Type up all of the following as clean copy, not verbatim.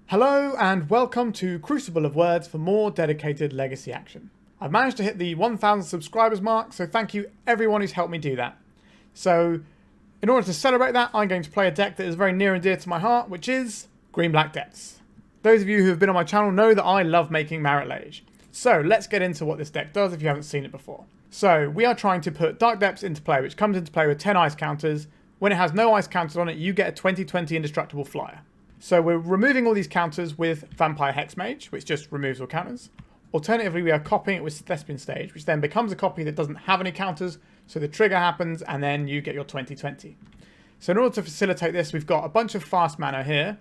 Hello and welcome to Crucible of Words for more dedicated legacy action. I've managed to hit the 1,000 subscribers mark, so thank you everyone who's helped me do that. So, in order to celebrate that, I'm going to play a deck that is very near and dear to my heart, which is Green-Black Depths. Those of you who have been on my channel know that I love making Marit Lage. So, let's get into what this deck does if you haven't seen it before. So, we are trying to put Dark Depths into play, which comes into play with 10 ice counters. When it has no ice counters on it, you get a 20/20 indestructible flyer. So we're removing all these counters with Vampire Hexmage, which just removes all counters. Alternatively, we are copying it with Thespian Stage, which then becomes a copy that doesn't have any counters, so the trigger happens, and then you get your 20/20. So in order to facilitate this, we've got a bunch of fast mana here,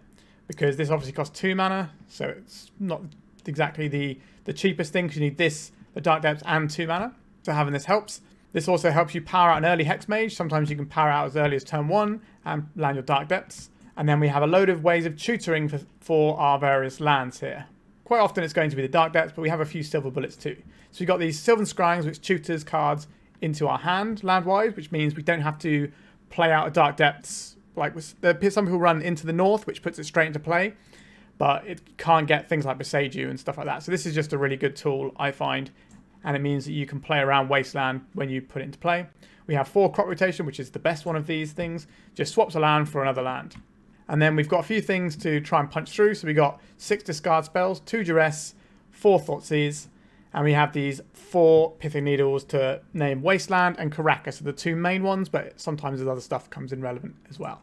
because this obviously costs 2 mana, so it's not exactly the cheapest thing, because you need this, the Dark Depths, and 2 mana. So having this helps. This also helps you power out an early Hexmage. Sometimes you can power out as early as turn 1 and land your Dark Depths. And then we have a load of ways of tutoring for our various lands here. Quite often it's going to be the Dark Depths, but we have a few silver bullets too. So we've got these Sylvan Scryings, which tutors cards into our hand land-wise, which means we don't have to play out a Dark Depths. Like some people run into the north, which puts it straight into play, but it can't get things like Boseiju and stuff like that. So this is just a really good tool, I find, and it means that you can play around Wasteland when you put it into play. We have 4 crop rotation, which is the best one of these things. Just swaps a land for another land. And then we've got a few things to try and punch through. So we got 6 discard spells, 2 Duress, 4 Thoughtseize, and we have these 4 Pithing Needles to name Wasteland and Caracas are the 2 main ones, but sometimes there's other stuff comes in relevant as well.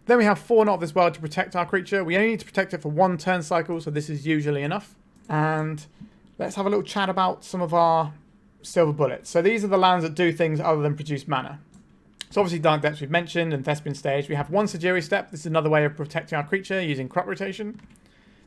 Then we have 4 Not of This World to protect our creature. We only need to protect it for 1 turn cycle, so this is usually enough. And let's have a little chat about some of our silver bullets. So these are the lands that do things other than produce mana. So obviously Dark Depths we've mentioned and Thespian Stage. We have 1 Sejiri Steppe. This is another way of protecting our creature using crop rotation.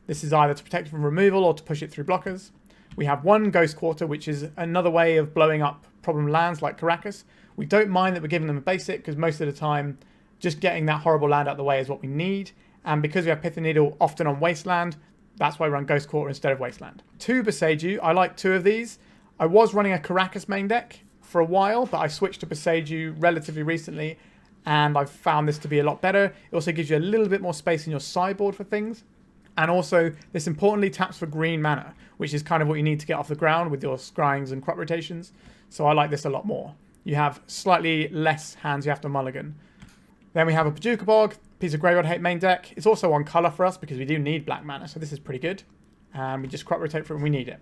This is either to protect it from removal or to push it through blockers. We have 1 Ghost Quarter, which is another way of blowing up problem lands like Caracas. We don't mind that we're giving them a basic, because most of the time just getting that horrible land out of the way is what we need. And because we have Pithing Needle often on Wasteland, that's why we run Ghost Quarter instead of Wasteland. 2 Boseiju. I like 2 of these. I was running a Caracas main deck for a while, but I switched to Boseiju relatively recently, and I've found this to be a lot better. It also gives you a little bit more space in your sideboard for things. And also, this importantly taps for green mana, which is kind of what you need to get off the ground with your scryings and crop rotations. So I like this a lot more. You have slightly less hands you have to mulligan. Then we have a Bojuka Bog, piece of Graveyard Hate main deck. It's also on colour for us because we do need black mana, so this is pretty good. And we just crop rotate for it when we need it.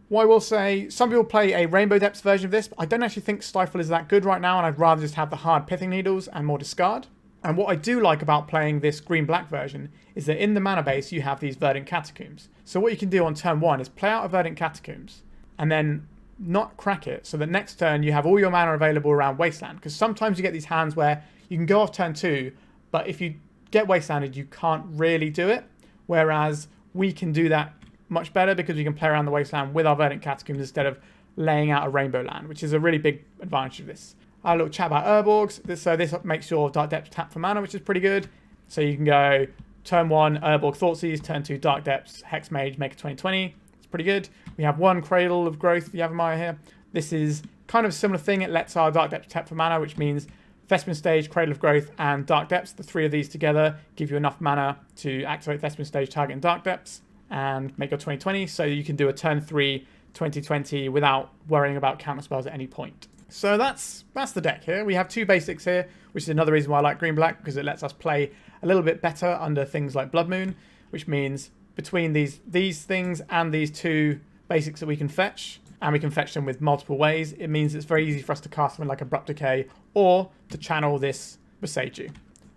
What I will say, some people play a Rainbow Depths version of this, but I don't actually think Stifle is that good right now, and I'd rather just have the hard Pithing Needles and more discard. And what I do like about playing this green-black version is that in the mana base you have these Verdant Catacombs. So what you can do on turn 1 is play out a Verdant Catacombs and then not crack it, so that next turn you have all your mana available around Wasteland. Because sometimes you get these hands where you can go off turn 2, but if you get Wastelanded you can't really do it. Whereas we can do that much better because we can play around the Wasteland with our Verdant Catacombs instead of laying out a Rainbow land, which is a really big advantage of this. I had a little chat about Urborgs. So this makes your Dark Depths tap for mana, which is pretty good. So you can go turn 1, Urborg Thoughtseize, turn 2, Dark Depths, Hexmage, make a 20/20. It's pretty good. We have 1 Cradle of Growth, Yavimaya here. This is kind of a similar thing. It lets our Dark Depths tap for mana, which means Thespian Stage, Cradle of Growth, and Dark Depths, the 3 of these together, give you enough mana to activate Thespian Stage, target, and Dark Depths, and make your 20/20, so you can do a turn 3 20/20 without worrying about counter spells at any point. So that's the deck here. We have 2 basics here, which is another reason why I like green-black, because it lets us play a little bit better under things like Blood Moon, which means between these things and these 2 basics that we can fetch, and we can fetch them with multiple ways, it means it's very easy for us to cast something like Abrupt Decay or to channel this Boseiju.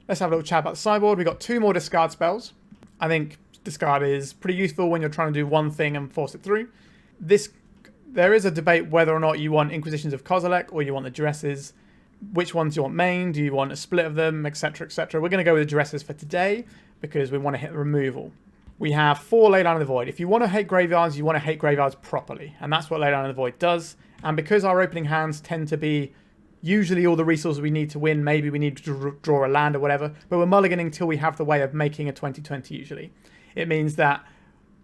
Let's have a little chat about the sideboard. We've got 2 more discard spells. I think discard is pretty useful when you're trying to do one thing and force it through. There is a debate whether or not you want Inquisitions of Kozilek or you want the Duresses. Which ones do you want main? Do you want a split of them, etc, etc? We're going to go with the Duresses for today because we want to hit removal. We have 4 Leyline of the Void. If you want to hate graveyards, you want to hate graveyards properly, and that's what Leyline of the Void does. And because our opening hands tend to be usually all the resources we need to win, maybe we need to draw a land or whatever, but we're mulliganing until we have the way of making a 20/20 usually. It means that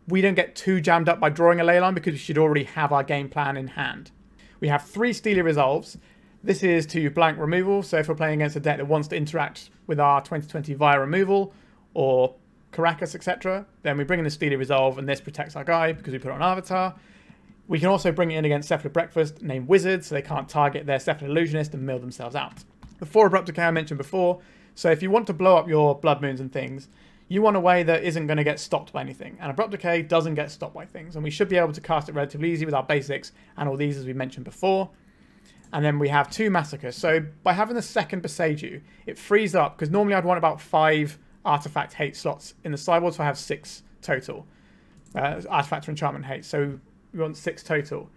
we don't get too jammed up by drawing a Leyline because we should already have our game plan in hand. We have 3 Steely Resolves. This is to blank removal, so if we're playing against a deck that wants to interact with our 20/20 via removal or Caracas, etc. Then we bring in the Steely Resolve, and this protects our guy because we put it on Avatar. We can also bring it in against Cephalid Breakfast, named Wizards, so they can't target their Cephalid Illusionist and mill themselves out. The 4 Abrupt Decay I mentioned before, so if you want to blow up your Blood Moons and things, you want a way that isn't going to get stopped by anything. And Abrupt Decay doesn't get stopped by things, and we should be able to cast it relatively easy with our basics and all these as we mentioned before. And then we have 2 Massacres. So by having the second Boseiju, it frees up, because normally I'd want about 5 artifact hate slots in the sideboard, so I have 6 total. Artifact or enchantment hate, so we want 6 total.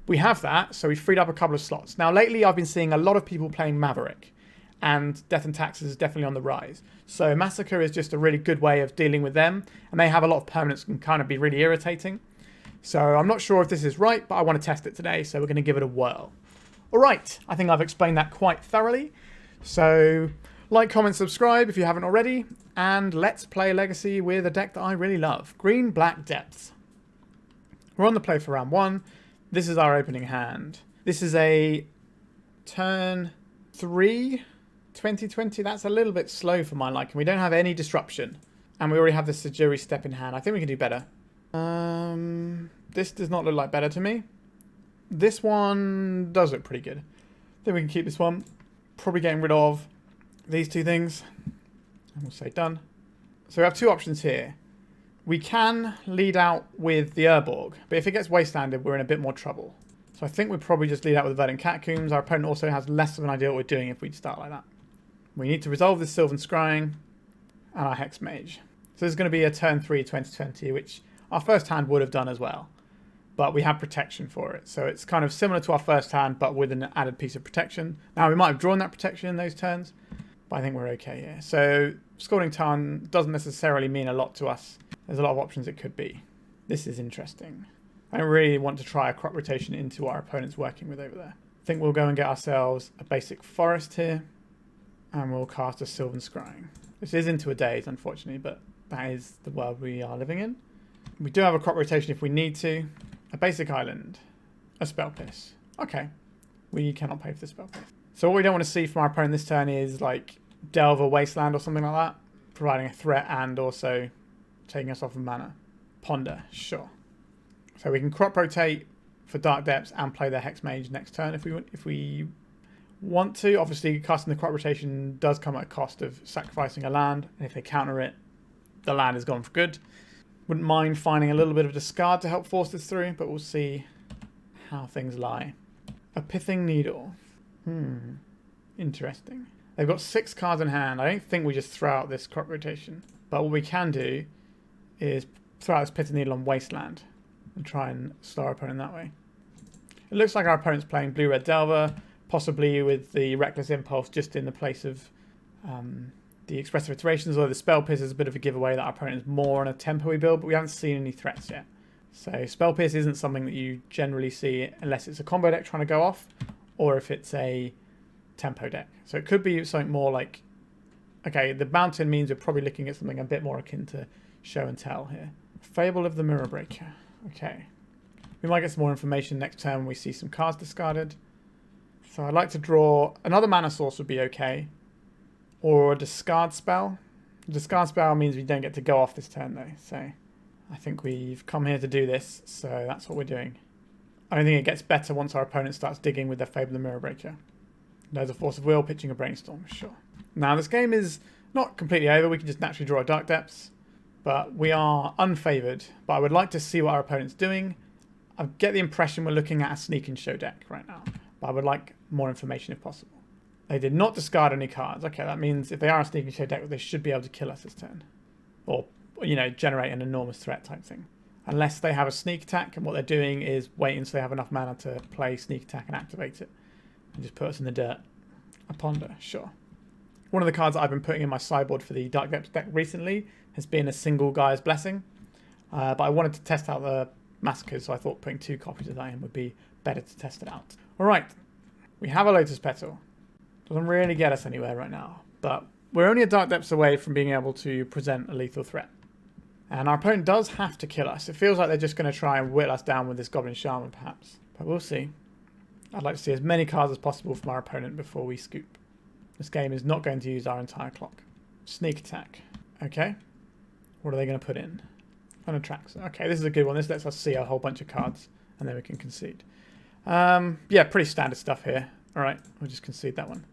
We have that, so we freed up a couple of slots. Now lately I've been seeing a lot of people playing Maverick, and Death and Taxes is definitely on the rise. So Massacre is just a really good way of dealing with them, and they have a lot of permanents that can kind of be really irritating. So I'm not sure if this is right, but I want to test it today, so we're going to give it a whirl. Alright, I think I've explained that quite thoroughly. So like, comment, subscribe if you haven't already, and let's play Legacy with a deck that I really love. Green Black Depths. We're on the play for round 1. This is our opening hand. This is a turn 3 2020. That's a little bit slow for my liking. We don't have any disruption, and we already have the Sejiri Steppe in hand. I think we can do better. This does not look like better to me. This one does look pretty good. I think we can keep this one. Probably getting rid of these 2 things. And we'll say done. So we have 2 options here. We can lead out with the Urborg, but if it gets wastelanded, we're in a bit more trouble. So I think we'd probably just lead out with the Verdant Catacombs. Our opponent also has less of an idea what we're doing if we start like that. We need to resolve this Sylvan Scrying and our Hexmage. So this is going to be a turn 3 2020, which our first hand would have done as well. But we have protection for it. So it's kind of similar to our first hand, but with an added piece of protection. Now, we might have drawn that protection in those turns, but I think we're okay here. So Scalding Tarn doesn't necessarily mean a lot to us. There's a lot of options it could be. This is interesting. I don't really want to try a crop rotation into what our opponent's working with over there. I think we'll go and get ourselves a basic forest here, and we'll cast a Sylvan Scrying. This is into a daze, unfortunately, but that is the world we are living in. We do have a crop rotation if we need to. A basic island. A Spell Piss. Okay. We cannot pay for the Spell Piss. So what we don't want to see from our opponent this turn is like Delve or Wasteland or something like that. Providing a threat and also taking us off of mana. Ponder. Sure. So we can crop rotate for Dark Depths and play their Hexmage next turn if we want to. Obviously, casting the crop rotation does come at a cost of sacrificing a land. And if they counter it, the land is gone for good. Wouldn't mind finding a little bit of discard to help force this through, but we'll see how things lie. A Pithing Needle. Interesting. They've got 6 cards in hand. I don't think we just throw out this crop rotation. But what we can do is throw out this Pithing Needle on Wasteland and try and slow our opponent that way. It looks like our opponent's playing Blue-Red Delver, possibly with the Reckless Impulse just in the place of the Expressive Iterations, although the Spell Pierce is a bit of a giveaway that our opponent is more on a tempo-y build, but we haven't seen any threats yet. So Spell Pierce isn't something that you generally see unless it's a combo deck trying to go off, or if it's a tempo deck. So it could be something more like, okay, the Mountain means we're probably looking at something a bit more akin to Show and Tell here. Fable of the Mirror Breaker. Okay. We might get some more information next turn when we see some cards discarded. So I'd like to draw another mana source would be okay. Or a discard spell. Discard spell means we don't get to go off this turn though. So I think we've come here to do this. So that's what we're doing. I don't think it gets better once our opponent starts digging with their Fable of the Mirror Breaker. There's a Force of Will, pitching a Brainstorm. Sure. Now this game is not completely over. We can just naturally draw a Dark Depths. But we are unfavoured. But I would like to see what our opponent's doing. I get the impression we're looking at a Sneak and Show deck right now. But I would like more information if possible. They did not discard any cards. Okay, that means if they are a Sneak and Show deck, they should be able to kill us this turn. Or, you know, generate an enormous threat type thing. Unless they have a Sneak Attack, and what they're doing is waiting until they have enough mana to play Sneak Attack and activate it. And just put us in the dirt. A Ponder, sure. One of the cards that I've been putting in my sideboard for the Dark Depths deck recently has been a single Gaia's Blessing. But I wanted to test out the Massacres, so I thought putting 2 copies of that in would be better to test it out. Alright, we have a Lotus Petal. Doesn't really get us anywhere right now, but we're only a Dark Depths away from being able to present a lethal threat. And our opponent does have to kill us. It feels like they're just going to try and whittle us down with this Goblin Shaman, perhaps. But we'll see. I'd like to see as many cards as possible from our opponent before we scoop. This game is not going to use our entire clock. Sneak Attack. Okay. What are they going to put in? Fun attracts. Okay, this is a good one. This lets us see a whole bunch of cards, and then we can concede. Yeah, pretty standard stuff here. All right, we'll just concede that one.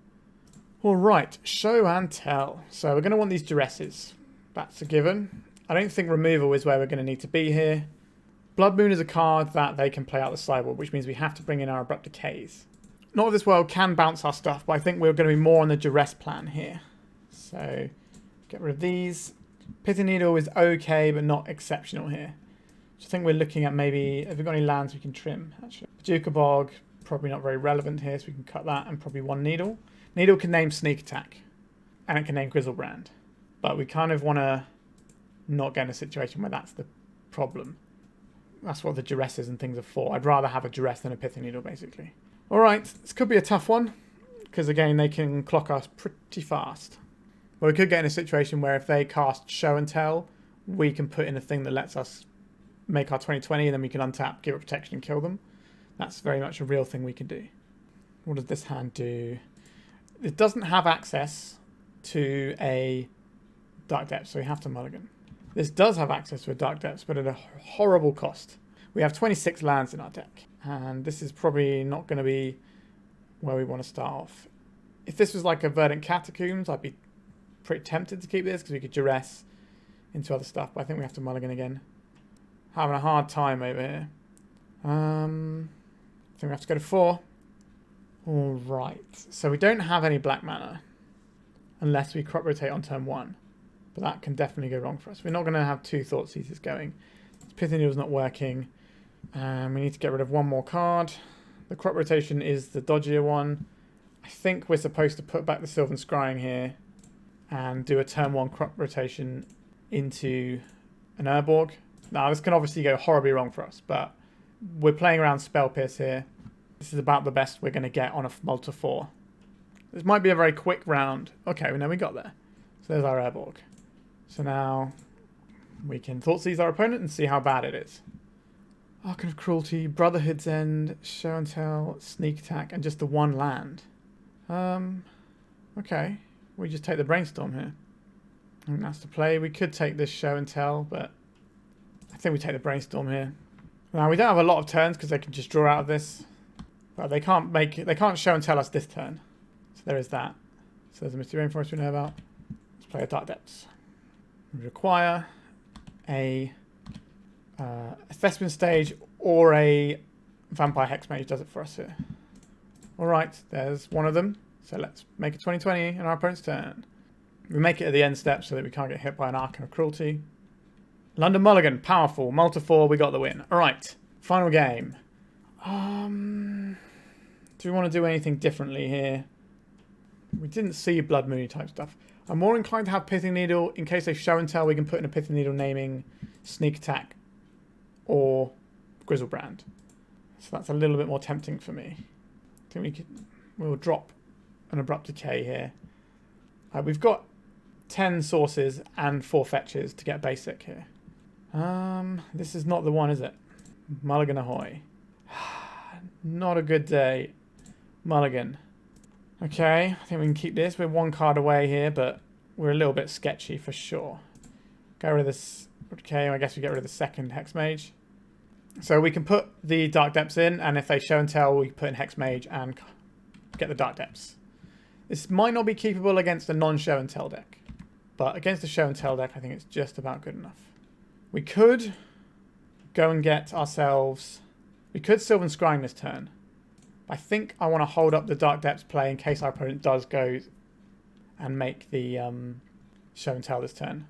All right, show and tell. So we're going to want these Duresses. That's a given. I don't think removal is where we're going to need to be here. Blood Moon is a card that they can play out the sideboard, which means we have to bring in our Abrupt Decays. Not of this world can bounce our stuff, but I think we're going to be more on the Duress plan here. So get rid of these. Pithing Needle is okay, but not exceptional here. So I think we're looking at maybe, have we got any lands we can trim, actually? Bojuka Bog, probably not very relevant here, so we can cut that, and probably one Needle. Needle can name Sneak Attack, and it can name Grizzlebrand. But we kind of want to not get in a situation where that's the problem. That's what the Duresses and things are for. I'd rather have a Duress than a Pithing Needle, basically. Alright, this could be a tough one, because again, they can clock us pretty fast. But we could get in a situation where if they cast Show and Tell, we can put in a thing that lets us make our 20/20, and then we can untap, give it protection, and kill them. That's very much a real thing we can do. What does this hand do? It doesn't have access to a Dark Depths, so we have to mulligan. This does have access to a Dark Depths, but at a horrible cost. We have 26 lands in our deck, and this is probably not going to be where we want to start off. If this was like a Verdant Catacombs, I'd be pretty tempted to keep this, because we could Duress into other stuff, but I think we have to mulligan again. Having a hard time over here. I think we have to go to 4. Alright, so we don't have any black mana, unless we crop rotate on turn 1. But that can definitely go wrong for us. We're not going to have 2 Thoughtseizes going. Pithing Needle's not working. And we need to get rid of one more card. The crop rotation is the dodgier one. I think we're supposed to put back the Sylvan Scrying here and do a turn 1 crop rotation into an Urborg. Now, this can obviously go horribly wrong for us, but we're playing around Spell Pierce here. This is about the best we're going to get on a multi 4. This might be a very quick round. Okay, well, now we got there. So there's our Urborg. So now we can Thoughtseize our opponent and see how bad it is. Archon of Cruelty, Brotherhood's End, Show and Tell, Sneak Attack, and just the one land. Okay. We just take the Brainstorm here. I think that's the play. We could take this Show and Tell, but I think we take the Brainstorm here. Now, we don't have a lot of turns because they can just draw out of this. But they can't Show and Tell us this turn. So there is that. So there's a Misty Rainforest we know about. Let's play a Dark Depths. We require a Thespian stage or a Vampire Hexmage does it for us here. Alright, there's one of them. So let's make a 20/20 in our opponent's turn. We make it at the end step so that we can't get hit by an Archon of Cruelty. London Mulligan, powerful, multi 4, we got the win. Alright, final game. Do we want to do anything differently here? We didn't see Blood Moon type stuff. I'm more inclined to have Pithing Needle. In case they Show and Tell, we can put in a Pithing Needle naming Sneak Attack or Grizzlebrand. So that's a little bit more tempting for me. I think we'll drop an Abrupt Decay here. We've got 10 sources and 4 fetches to get basic here. This is not the one, is it? Mulligan ahoy. Not a good day. Mulligan. Okay, I think we can keep this. We're 1 card away here, but we're a little bit sketchy for sure. Get rid of this. Okay, I guess we get rid of the second Hexmage. So we can put the Dark Depths in, and if they Show and Tell, we put in Hexmage and get the Dark Depths. This might not be keepable against a non-Show and Tell deck, but against a Show and Tell deck, I think it's just about good enough. We could go and get ourselves... We could Sylvan Scrying this turn. I think I want to hold up the Dark Depths play in case our opponent does go and make the Show and Tell this turn.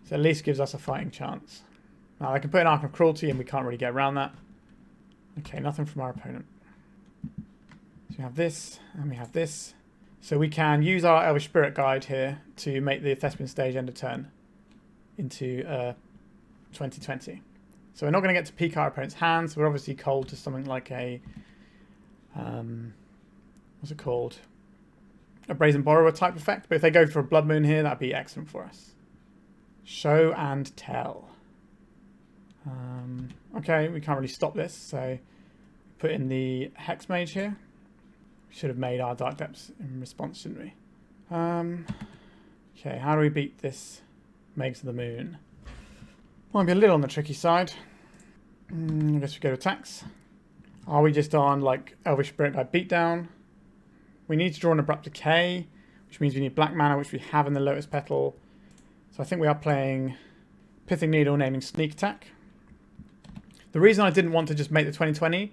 So at least gives us a fighting chance. Now they can put an Archon of Cruelty and we can't really get around that. Okay, nothing from our opponent. So we have this and we have this. So we can use our Elvish Spirit Guide here to make the Thespian stage end of turn into 20/20. So we're not going to get to peek our opponent's hands. We're obviously cold to something like a... what's it called? A Brazen Borrower type effect. But if they go for a Blood Moon here, that'd be excellent for us. Show and Tell. Okay, we can't really stop this. So put in the Hexmage here. We should have made our Dark Depths in response, shouldn't we? Okay, how do we beat this Mages of the Moon? Might be a little on the tricky side. I guess we go to attacks. Are we just on like Elvish Spirit Guide Beatdown? We need to draw an Abrupt Decay, which means we need black mana, which we have in the Lotus Petal. So I think we are playing Pithing Needle, naming Sneak Attack. The reason I didn't want to just make the 2020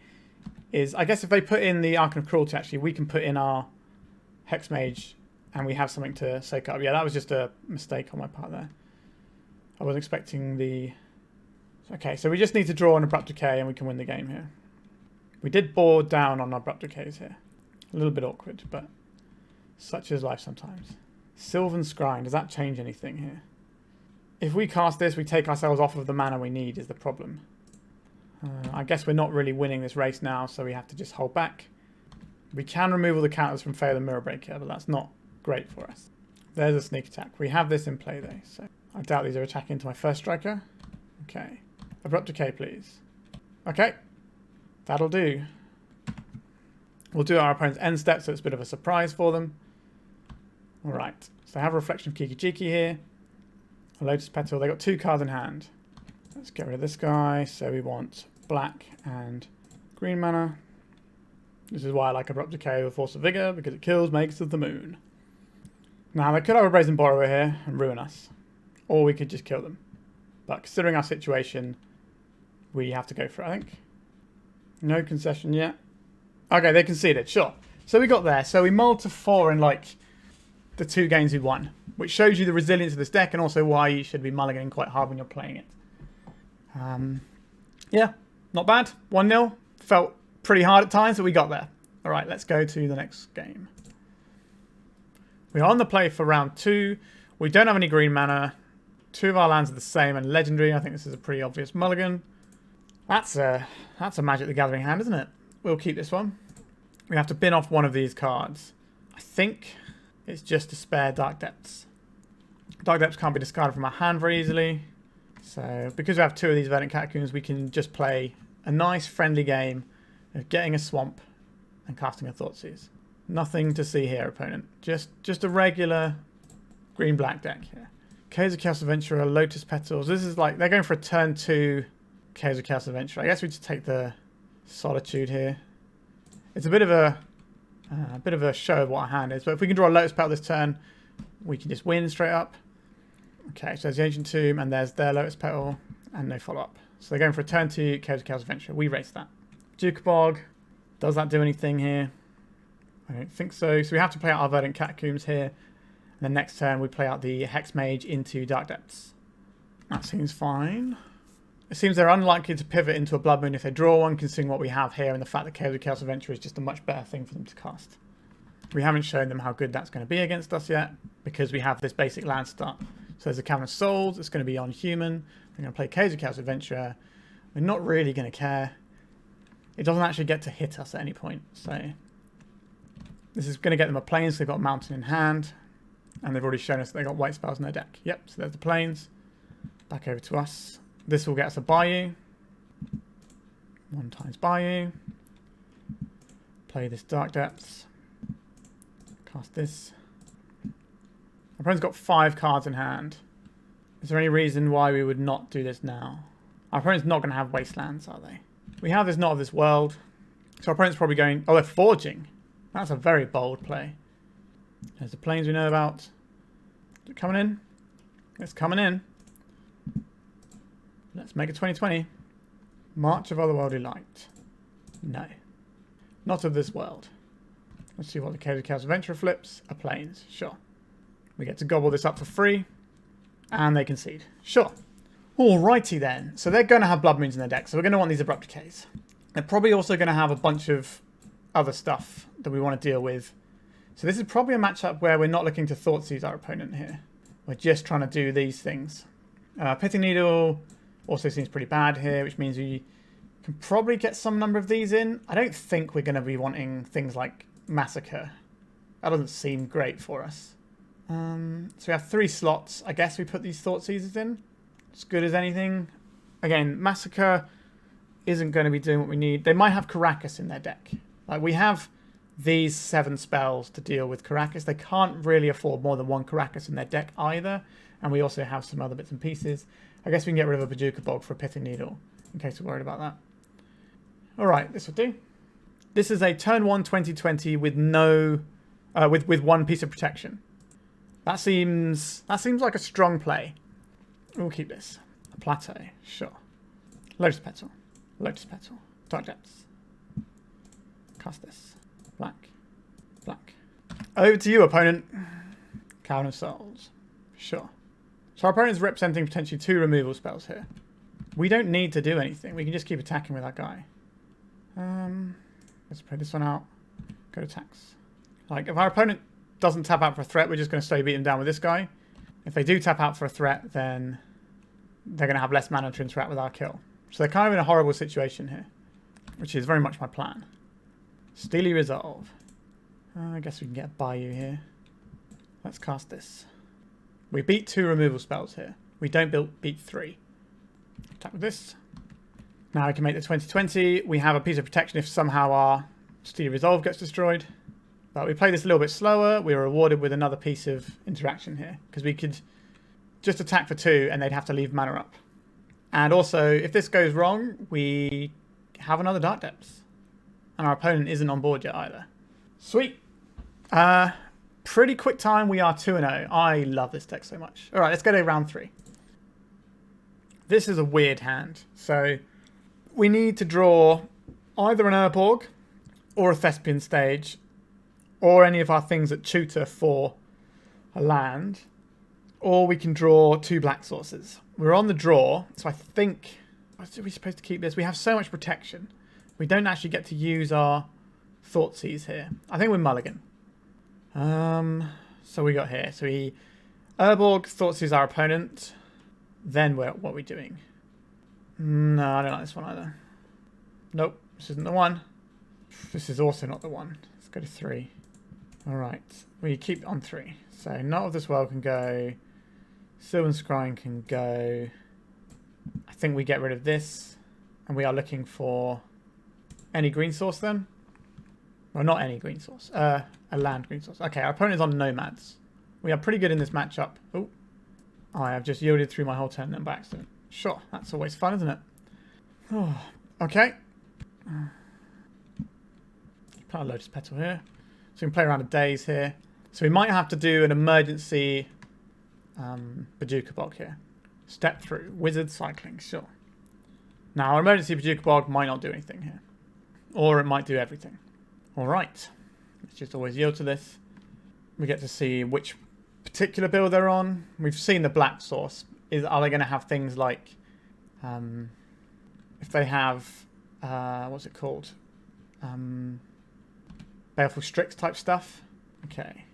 is, I guess if they put in the Archon of Cruelty, actually, we can put in our Hexmage and we have something to soak up. Yeah, that was just a mistake on my part there. I wasn't expecting the... Okay, so we just need to draw an Abrupt Decay and we can win the game here. We did board down on our Abrupt Decays here. A little bit awkward, but such is life sometimes. Sylvan Scrying, does that change anything here? If we cast this, we take ourselves off of the mana we need is the problem. I guess we're not really winning this race now, so we have to just hold back. We can remove all the counters from Fail and Mirror Breaker, but that's not great for us. There's a sneak attack. We have this in play though, so I doubt these are attacking into my first striker. Okay. Abrupt Decay, please. Okay. That'll do. We'll do our opponent's end step, so it's a bit of a surprise for them. Alright. So I have a Reflection of Kiki Jiki here. A Lotus Petal. They got 2 cards in hand. Let's get rid of this guy. So we want black and green mana. This is why I like Abrupt Decay with Force of Vigor, because it kills Makers of the Moon. Now, they could have a Brazen Borrower here and ruin us. Or we could just kill them. But considering our situation, we have to go for it, I think. No concession yet. Okay, they conceded, sure. So we got there. So we mulled to 4 in, like, the 2 games we won. Which shows you the resilience of this deck and also why you should be mulliganing quite hard when you're playing it. Yeah, not bad. 1-0. Felt pretty hard at times, but we got there. All right, let's go to the next game. We are on the play for round 2. We don't have any green mana. 2 of our lands are the same and legendary. I think this is a pretty obvious mulligan. That's a Magic the Gathering hand, isn't it? We'll keep this one. We have to bin off one of these cards. I think it's just to spare Dark Depths. Dark Depths can't be discarded from our hand very easily. So because we have 2 of these Verdant Catacombs, we can just play a nice friendly game of getting a swamp and casting a Thoughtseize. Nothing to see here, opponent. Just a regular green-black deck here. Chaos of Chaos Adventurer, Lotus Petals. This is like, they're going for a turn 2 Chaos of Chaos Adventurer. I guess we just take the Solitude here. It's a bit of a show of what our hand is, but if we can draw a Lotus Petal this turn, we can just win straight up. Okay, so there's the Ancient Tomb, and there's their Lotus Petal, and no follow-up. So they're going for a turn 2 Chaos of Chaos Adventurer. We race that. Bojuka Bog. Does that do anything here? I don't think so. So we have to play out our Verdant Catacombs here. And then next turn we play out the Hexmage into Dark Depths. That seems fine. It seems they're unlikely to pivot into a Blood Moon if they draw one, considering what we have here and the fact that Chaos of Chaos Adventurer is just a much better thing for them to cast. We haven't shown them how good that's going to be against us yet, because we have this basic land start. So there's a Cavern of Souls, it's going to be on human. We're going to play Chaos of Chaos Adventurer. We're not really going to care. It doesn't actually get to hit us at any point, so this is going to get them a plains. They've got Mountain in hand, and they've already shown us that they've got white spells in their deck. Yep, so there's the plains. Back over to us. This will get us a Bayou. 1 times Bayou. Play this Dark Depths. Cast this. Our opponent's got 5 cards in hand. Is there any reason why we would not do this now? Our opponent's not going to have wastelands, are they? We have this Not of This World. So our opponent's probably going... Oh, they're forging. That's a very bold play. There's the plains we know about. Is it coming in? It's coming in. Let's make it 2020. March of Otherworldly Light. No. Not of This World. Let's see what the Chaos of Chaos Adventurer flips. A plains. Sure. We get to gobble this up for free. And they concede. Sure. Alrighty then. So they're going to have Blood Moons in their deck. So we're going to want these Abrupt Decays. They're probably also going to have a bunch of other stuff that we want to deal with. So this is probably a matchup where we're not looking to Thoughtseize our opponent here. We're just trying to do these things. Pithing Needle also seems pretty bad here, which means we can probably get some number of these in. I don't think we're going to be wanting things like Massacre. That doesn't seem great for us. So we have 3 slots. I guess we put these Thoughtseizes in. As good as anything. Again, Massacre isn't going to be doing what we need. They might have Caracas in their deck. Like, we have these 7 spells to deal with Caracas. They can't really afford more than 1 Caracas in their deck either. And we also have some other bits and pieces. I guess we can get rid of a Bojuka Bog for a Pithing Needle, in case we're worried about that. Alright, this will do. This is a turn 1 2020 with no... with one piece of protection. That seems like a strong play. We'll keep this. A plateau, sure. Lotus Petal. Lotus Petal. Dark Depths. Cast this. Black. Black. Over to you, opponent. Cavern of Souls. Sure. So our opponent's representing potentially 2 removal spells here. We don't need to do anything. We can just keep attacking with that guy. Let's play this one out. Go to attacks. Like, if our opponent doesn't tap out for a threat, we're just going to slowly beat him down with this guy. If they do tap out for a threat, then they're going to have less mana to interact with our kill. So they're kind of in a horrible situation here, which is very much my plan. Steely Resolve. I guess we can get a Bayou here. Let's cast this. We beat 2 removal spells here. We don't beat 3. Attack with this. Now I can make the 2020. We have a piece of protection if somehow our Steely Resolve gets destroyed. But we play this a little bit slower. We were rewarded with another piece of interaction here. Because we could just attack for 2 and they'd have to leave mana up. And also, if this goes wrong, we have another Dark Depths. And our opponent isn't on board yet either. Sweet. Pretty quick time. We are 2-0. I love this deck so much. Alright, let's go to round 3. This is a weird hand. So we need to draw either an Urborg or a Thespian stage or any of our things that tutor for a land. Or we can draw 2 black sources. We're on the draw, so I think... Are we supposed to keep this? We have so much protection. We don't actually get to use our Thoughtseize here. I think we're mulligan. So we got here. So we... Urborg, Thoughtseize our opponent. Then what are we doing? No, I don't like this one either. Nope, this isn't the one. This is also not the one. Let's go to 3. Alright, we keep on 3. So Not of This World can go. Sylvan Scrying can go. I think we get rid of this. And we are looking for any green source then. Well, not any green source. A land green source. Okay, our opponent is on Nomads. We are pretty good in this matchup. Oh, I have just yielded through my whole turn then by accident. Sure, that's always fun, isn't it? Oh, okay. Put a Lotus Petal here. So we can play around a Daze here. So we might have to do an emergency Bojuka Bog here. Step through. Wizard cycling, sure. Now, our emergency Bojuka Bog might not do anything here. Or it might do everything. Alright. Let's just always yield to this. We get to see which particular build they're on. We've seen the black source. Are they going to have things like... if they have... what's it called? Baleful Strix type stuff. Okay.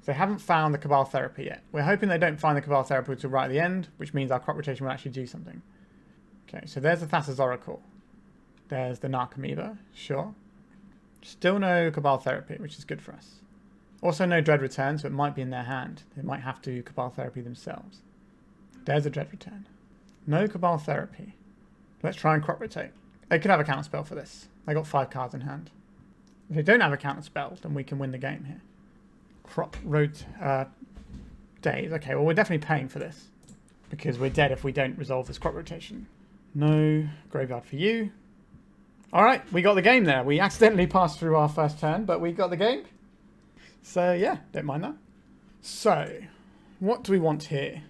So they haven't found the Cabal Therapy yet. We're hoping they don't find the Cabal Therapy until right at the end, which means our crop rotation will actually do something. Okay, so there's the Thassa's Oracle. There's the Narcomoeba, sure. Still no Cabal Therapy, which is good for us. Also no Dread Return, so it might be in their hand. They might have to Cabal Therapy themselves. There's a Dread Return. No Cabal Therapy. Let's try and crop rotate. They could have a counter spell for this. They got 5 cards in hand. If they don't have a counter spell, then we can win the game here. Crop rotate. Days. Okay, well we're definitely paying for this. Because we're dead if we don't resolve this crop rotation. No graveyard for you. Alright, we got the game there. We accidentally passed through our first turn, but we got the game. So yeah, don't mind that. So, what do we want here?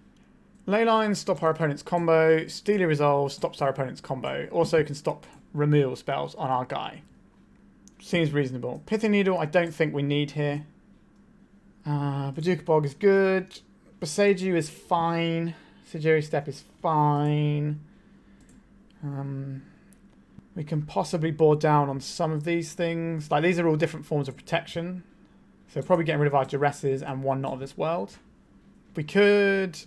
Leyline, stop our opponent's combo. Steely Resolve stops our opponent's combo. Also can stop removal spells on our guy. Seems reasonable. Pithing Needle, I don't think we need here. Bojuka Bog is good. Boseiju is fine. Sejiri Steppe is fine. We can possibly bore down on some of these things. Like, these are all different forms of protection. So probably getting rid of our Duresses and one Not of This World. We could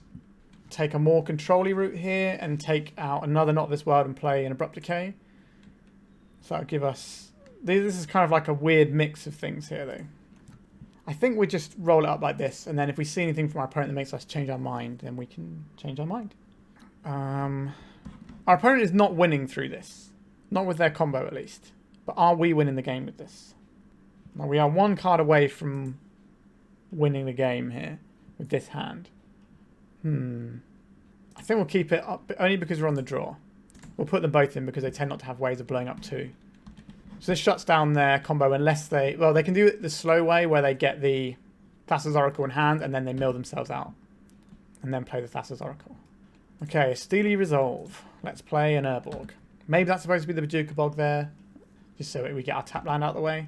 take a more control-y route here and take out another Not of This World and play an Abrupt Decay. So that'll give us... This is kind of like a weird mix of things here, though. I think we just roll it up like this, and then if we see anything from our opponent that makes us change our mind, then we can change our mind. Our opponent is not winning through this. Not with their combo, at least. But are we winning the game with this? Now, we are 1 card away from winning the game here with this hand. I think we'll keep it up only because we're on the draw. We'll put them both in because they tend not to have ways of blowing up too. So this shuts down their combo unless they... Well, they can do it the slow way where they get the Thassa's Oracle in hand and then they mill themselves out. And then play the Thassa's Oracle. Okay, Steely Resolve. Let's play an Urborg. Maybe that's supposed to be the Bojuka Bog there. Just so we get our tap land out of the way.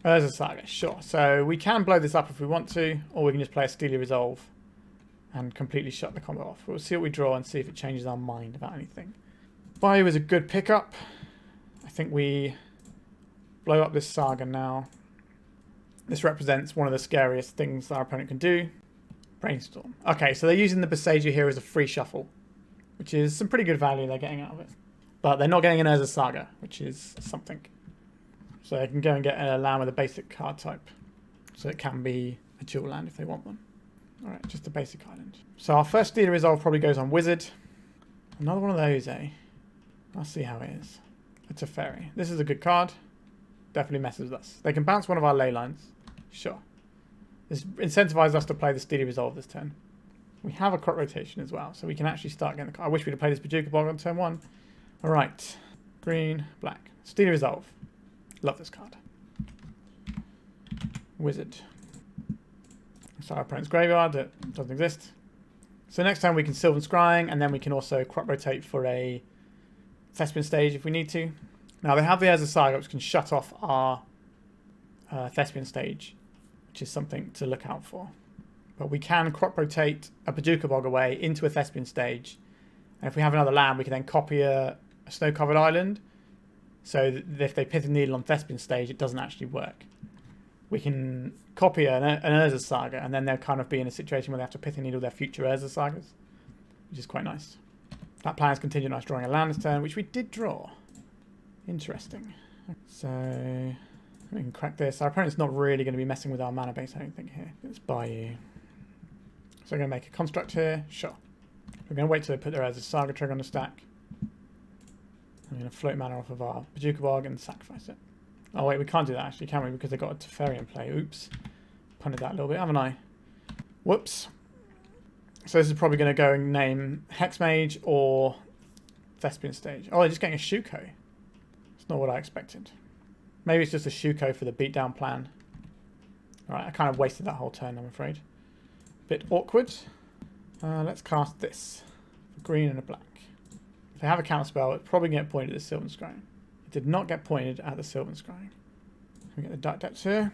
There's a Saga, sure. So we can blow this up if we want to, or we can just play a Steely Resolve and completely shut the combo off. We'll see what we draw and see if it changes our mind about anything. Bayou is a good pickup. I think we blow up this Saga now. This represents one of the scariest things our opponent can do. Brainstorm. Okay, so they're using the Boseiju here as a free shuffle, which is some pretty good value they're getting out of it. But they're not getting an Urza Saga, which is something. So they can go and get a land with a basic card type. So it can be a dual land if they want one. Alright, just a basic island. So our first Steely Resolve probably goes on Wizard. Another one of those, eh? I'll see how it is. It's a fairy. This is a good card. Definitely messes with us. They can bounce one of our Leylines. Sure. This incentivizes us to play the Steely Resolve this turn. We have a crop rotation as well, so we can actually start getting the card. I wish we'd have played this Bojuka Bog on turn 1. Alright. Green, black. Steely Resolve. Love this card. Wizard. So our opponent's graveyard that doesn't exist. So next time we can Sylvan Scrying, and then we can also crop rotate for a Thespian stage if we need to. Now they have the Urza Saga, which can shut off our Thespian stage, which is something to look out for. But we can crop rotate a Bojuka Bog away into a Thespian stage, and if we have another land, we can then copy a snow-covered island, so that if they Pithing Needle on Thespian stage, it doesn't actually work. We can copy an Urza Saga, and then they'll kind of be in a situation where they have to Pithing Needle their future Urza Sagas, which is quite nice. That plan is contingent on us drawing a land this turn, which we did draw. Interesting. So we can crack this. Our opponent's not really going to be messing with our mana base, I don't think, here. It's Bayou. So we're going to make a construct here. Sure. We're going to wait till they put their Urza Saga trigger on the stack. I'm going to float mana off of our Bojuka Bog and sacrifice it. Oh wait, we can't do that actually, can we? Because they've got a Teferi in play. Oops. Punted that a little bit, haven't I? Whoops. So this is probably going to go and name Hexmage or Thespian stage. Oh, they're just getting a Shuko. It's not what I expected. Maybe it's just a Shuko for the beatdown plan. Alright, I kind of wasted that whole turn, I'm afraid. Bit awkward. Let's cast this. A green and a black. If they have a counterspell, it's probably going to get pointed at the Sylvan Scrying. It did not get pointed at the Sylvan Scrying. We get the Dark Depths here.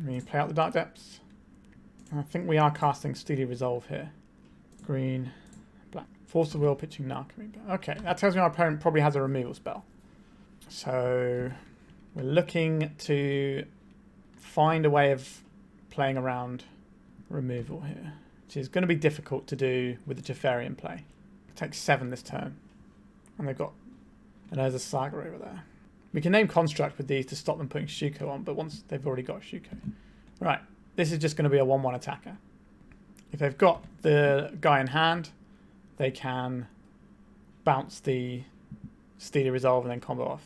We play out the Dark Depths. I think we are casting Steely Resolve here. Green, black. Force of Will, pitching Narcomoeba. Okay, that tells me our opponent probably has a removal spell. So we're looking to find a way of playing around removal here, which is going to be difficult to do with the Teferi in play. It takes 7 this turn. And they've got... And there's a Saga over there. We can name Construct with these to stop them putting Shuko on, but once they've already got Shuko. Right, this is just going to be a 1-1 attacker. If they've got the guy in hand, they can bounce the Steely Resolve and then combo off.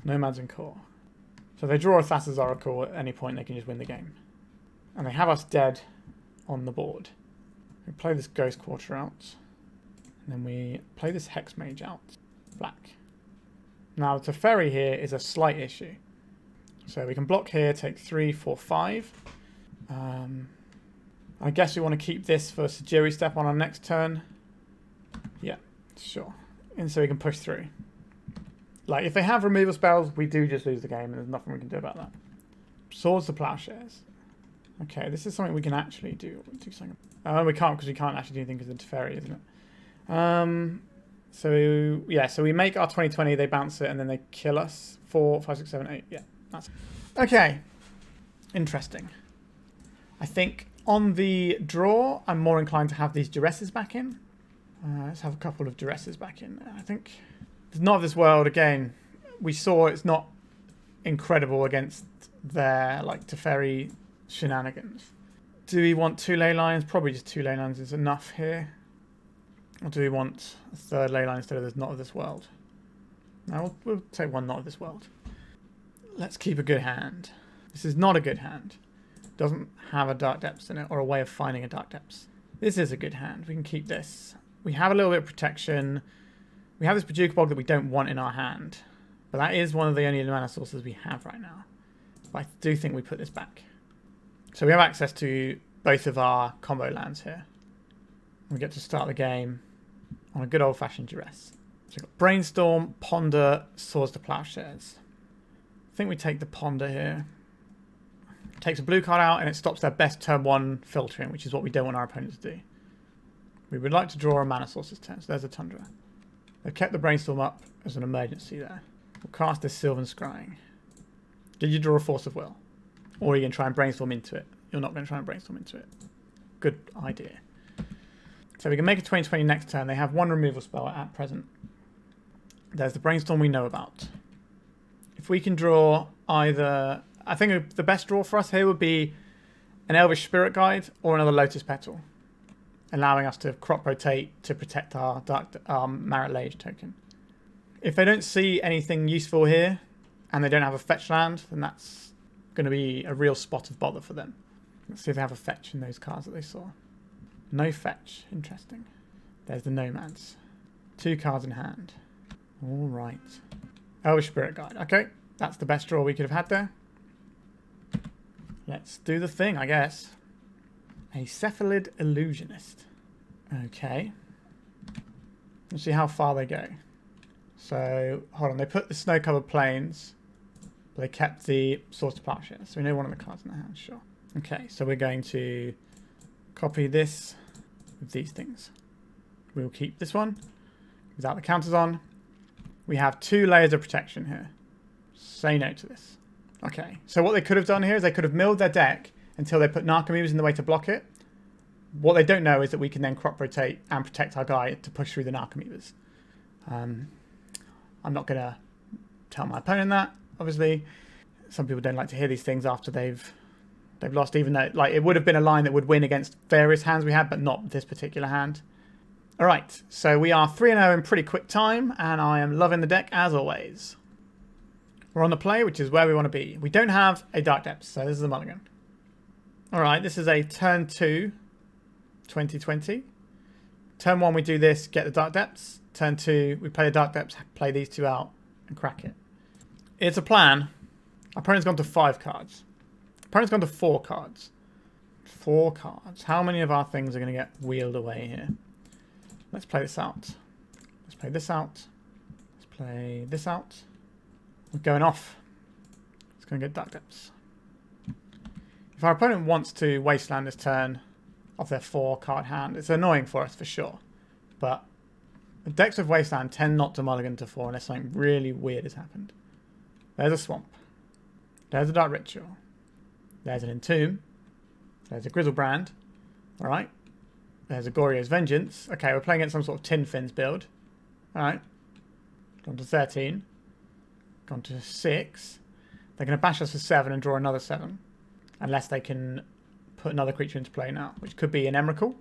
Nomads and Core. So if they draw a Thassa's Oracle at any point, they can just win the game. And they have us dead on the board. We play this Ghost Quarter out. And then we play this Hexmage out. Black. Now, the Teferi here is a slight issue. So we can block here, take 3, 4, 5. I guess we want to keep this for Sejiri Steppe on our next turn. Yeah, sure. And so we can push through. Like, if they have removal spells, we do just lose the game, and there's nothing we can do about that. Swords to Plowshares. Okay, this is something we can actually do. We can't, because we can't actually do anything because of the Teferi, isn't it? So, yeah, so we make our 20/20, they bounce it, and then they kill us. 4, 5, 6, 7, 8. Yeah, that's... Okay. Interesting. I think on the draw, I'm more inclined to have these Duresses back in. Let's have a couple of Duresses back in. I think it's not of this world. Again, we saw it's not incredible against their, like, Teferi shenanigans. Do we want 2 Leylines? Probably just 2 Leylines is enough here. Or do we want a 3rd Leyline instead of this not of this world? No, we'll take 1 not of this world. Let's keep a good hand. This is not a good hand. Doesn't have a Dark Depths in it, or a way of finding a Dark Depths. This is a good hand. We can keep this. We have a little bit of protection. We have this Bojuka Bog that we don't want in our hand. But that is one of the only mana sources we have right now. But I do think we put this back. So we have access to both of our combo lands here. We get to start the game on a good old-fashioned Duress. So we've got Brainstorm, Ponder, Swords to Plowshares. I think we take the Ponder here. Takes a blue card out and it stops their best turn 1 filtering, which is what we don't want our opponents to do. We would like to draw a mana source this turn, so there's a Tundra. They've kept the Brainstorm up as an emergency there. We'll cast this Sylvan Scrying. Did you draw a Force of Will? Or are you going to try and Brainstorm into it? You're not going to try and Brainstorm into it. Good idea. So we can make a 20/20 next turn. They have one removal spell at present. There's the Brainstorm we know about. If we can draw either... I think the best draw for us here would be an Elvish Spirit Guide or another Lotus Petal, allowing us to crop rotate to protect our Marit Lage token. If they don't see anything useful here and they don't have a fetch land, then that's going to be a real spot of bother for them. Let's see if they have a fetch in those cards that they saw. No fetch. Interesting. There's the Nomads. 2 cards in hand. All right. Elvish Spirit Guide. Okay, that's the best draw we could have had there. Let's do the thing, I guess. A Cephalid Illusionist. Okay. Let's see how far they go. So, hold on. They put the snow-covered plains, but they kept the Swords to Plowshares. So we know one of the cards in the hand, sure. Okay, so we're going to copy this with these things. We'll keep this one without the counters on. We have 2 layers of protection here. Say no to this. Okay, so what they could have done here is they could have milled their deck until they put Narcomoebas in the way to block it. What they don't know is that we can then crop rotate and protect our guy to push through the Narcomoebas. I'm not going to tell my opponent that, obviously. Some people don't like to hear these things after they've lost, even though like it would have been a line that would win against various hands we had, but not this particular hand. All right, so we are 3-0 in pretty quick time, and I am loving the deck as always. We're on the play, which is where we want to be. We don't have a Dark Depths, so this is a mulligan. All right, this is a turn 2, 2020. Turn 1, we do this, get the Dark Depths. Turn 2, we play the Dark Depths, play these 2 out, and crack it. It's a plan. Our opponent's gone to 5 cards. Opponent's gone to 4 cards. 4 cards. How many of our things are going to get wheeled away here? Let's play this out. Let's play this out. Let's play this out. We're going off. It's going to get Dark Depths. If our opponent wants to wasteland this turn off their 4-card hand, it's annoying for us for sure. But the decks of wasteland tend not to mulligan to 4 unless something really weird has happened. There's a Swamp. There's a Dark Ritual. There's an Entomb. There's a Grizzlebrand. Alright. There's a Goryo's Vengeance. Okay, we're playing against some sort of Tin Fins build. Alright. Gone to 13. Gone to 6. They're going to bash us for 7 and draw another 7. Unless they can put another creature into play now, which could be an Emrakul,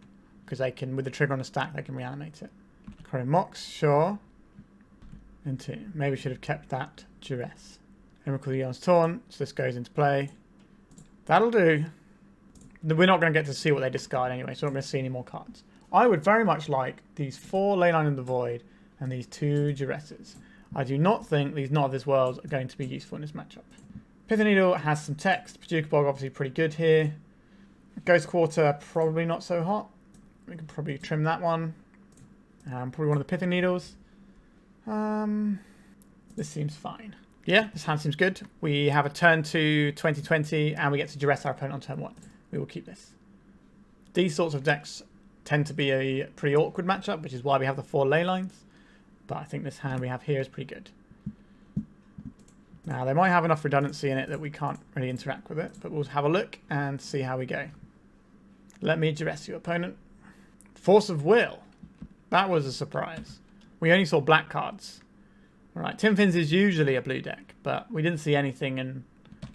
because they can, with the trigger on the stack, they can reanimate it. Chrome Mox, sure. Into. Maybe we should have kept that Duress. Emrakul the Eon's Torn, so this goes into play. That'll do. We're not going to get to see what they discard anyway, so we're not going to see any more cards. I would very much like these 4 Leyline in the Void and these 2 Duresses. I do not think these Not of This World are going to be useful in this matchup. Pithing Needle has some text. Bojuka Bog obviously pretty good here. Ghost Quarter probably not so hot. We can probably trim that one. Probably one of the Pithing Needles. This seems fine. Yeah, this hand seems good. We have a turn 2, 2020, and we get to Duress our opponent on turn 1. We will keep this. These sorts of decks tend to be a pretty awkward matchup, which is why we have the 4 Leylines. But I think this hand we have here is pretty good. Now, they might have enough redundancy in it that we can't really interact with it, but we'll have a look and see how we go. Let me Duress your opponent. Force of Will. That was a surprise. We only saw black cards. Alright, Tin Fins is usually a blue deck, but we didn't see anything in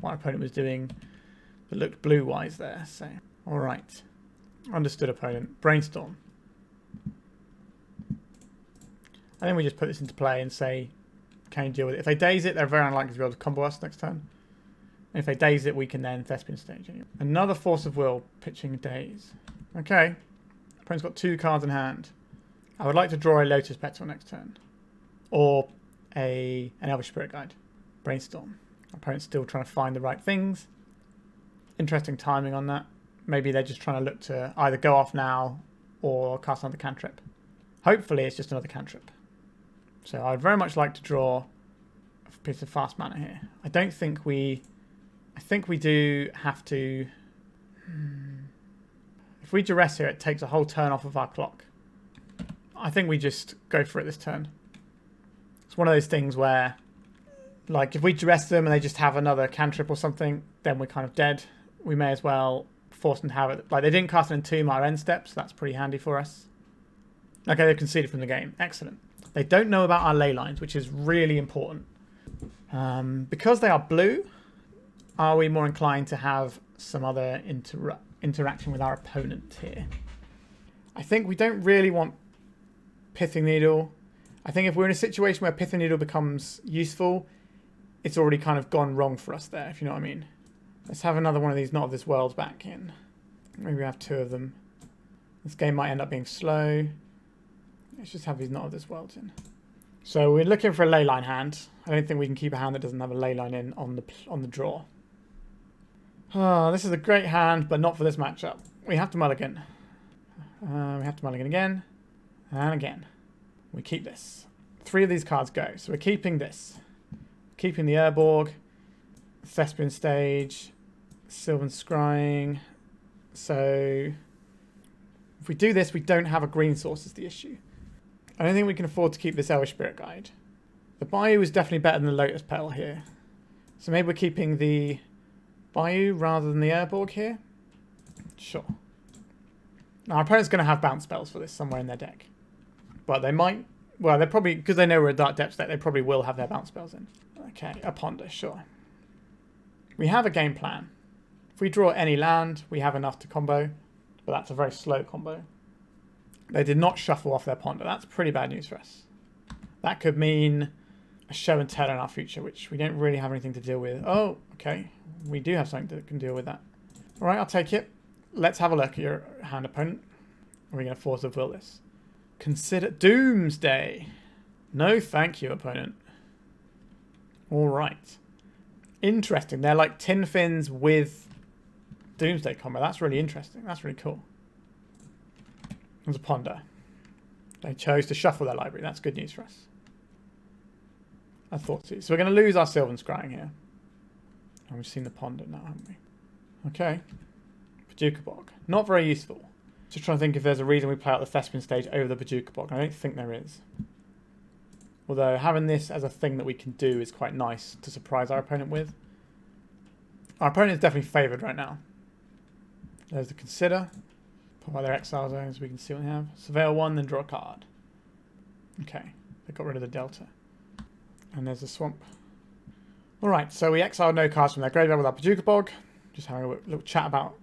what our opponent was doing that looked blue-wise there. So, alright. Understood, opponent. Brainstorm. I think we just put this into play and say, can you deal with it? If they daze it, they're very unlikely to be able to combo us next turn. And if they daze it, we can then Thespian stage. Another Force of Will pitching daze. Okay. Opponent's got 2 cards in hand. I would like to draw a Lotus Petal next turn. Or an Elvish Spirit Guide. Brainstorm. Opponent's still trying to find the right things. Interesting timing on that. Maybe they're just trying to look to either go off now or cast another cantrip. Hopefully it's just another cantrip. So I'd very much like to draw a piece of fast mana here. I think we do have to... If we duress here, it takes a whole turn off of our clock. I think we just go for it this turn. It's one of those things where, like, if we duress them and they just have another cantrip or something, then we're kind of dead. We may as well force them to have it. Like, they didn't cast an Entomb our end step, so that's pretty handy for us. Okay, they've conceded from the game. Excellent. They don't know about our ley lines, which is really important. Because they are blue, are we more inclined to have some other interaction with our opponent here? I think we don't really want Pithing Needle. I think if we're in a situation where Pithing Needle becomes useful, it's already kind of gone wrong for us there, if you know what I mean. Let's have another one of these Not of This World back in. Maybe we have 2 of them. This game might end up being slow. Let's just have these Not of This World in. So we're looking for a Leyline hand. I don't think we can keep a hand that doesn't have a Leyline in on the draw. Oh, this is a great hand, but not for this matchup. We have to mulligan. We have to mulligan again. And again. We keep this. 3 of these cards go. So we're keeping this. Keeping the Urborg. Thespian Stage. Sylvan Scrying. So if we do this, we don't have a green source is the issue. I don't think we can afford to keep this Elvish Spirit Guide. The Bayou is definitely better than the Lotus Petal here. So maybe we're keeping the Bayou rather than the Urborg here. Sure. Now our opponent's going to have bounce spells for this somewhere in their deck. But they might... Well, they're probably... Because they know we're a Dark Depths deck, they probably will have their bounce spells in. Okay, a Ponder, sure. We have a game plan. If we draw any land, we have enough to combo. But that's a very slow combo. They did not shuffle off their Ponder. That's pretty bad news for us. That could mean a show and tell in our future, which we don't really have anything to deal with. Oh, okay. We do have something that can deal with that. All right, I'll take it. Let's have a look at your hand, opponent. Are we going to force of will this? Consider Doomsday. No, thank you, opponent. All right. Interesting. They're like Tin Fins with Doomsday combo. That's really interesting. That's really cool. There's a Ponder. They chose to shuffle their library. That's good news for us. I thought so. So we're going to lose our Sylvan Scrying here. And we've seen the Ponder now, haven't we? Okay. Bojuka Bog. Not very useful. Just trying to think if there's a reason we play out the Thespian stage over the Bojuka Bog. I don't think there is. Although having this as a thing that we can do is quite nice to surprise our opponent with. Our opponent is definitely favoured right now. There's the Consider. Put out their exile zones, we can see what they have. Surveil 1, then draw a card. Okay, they got rid of the Delta. And there's the Swamp. Alright, so we exiled no cards from their graveyard with our Bojuka Bog. Just having a little chat about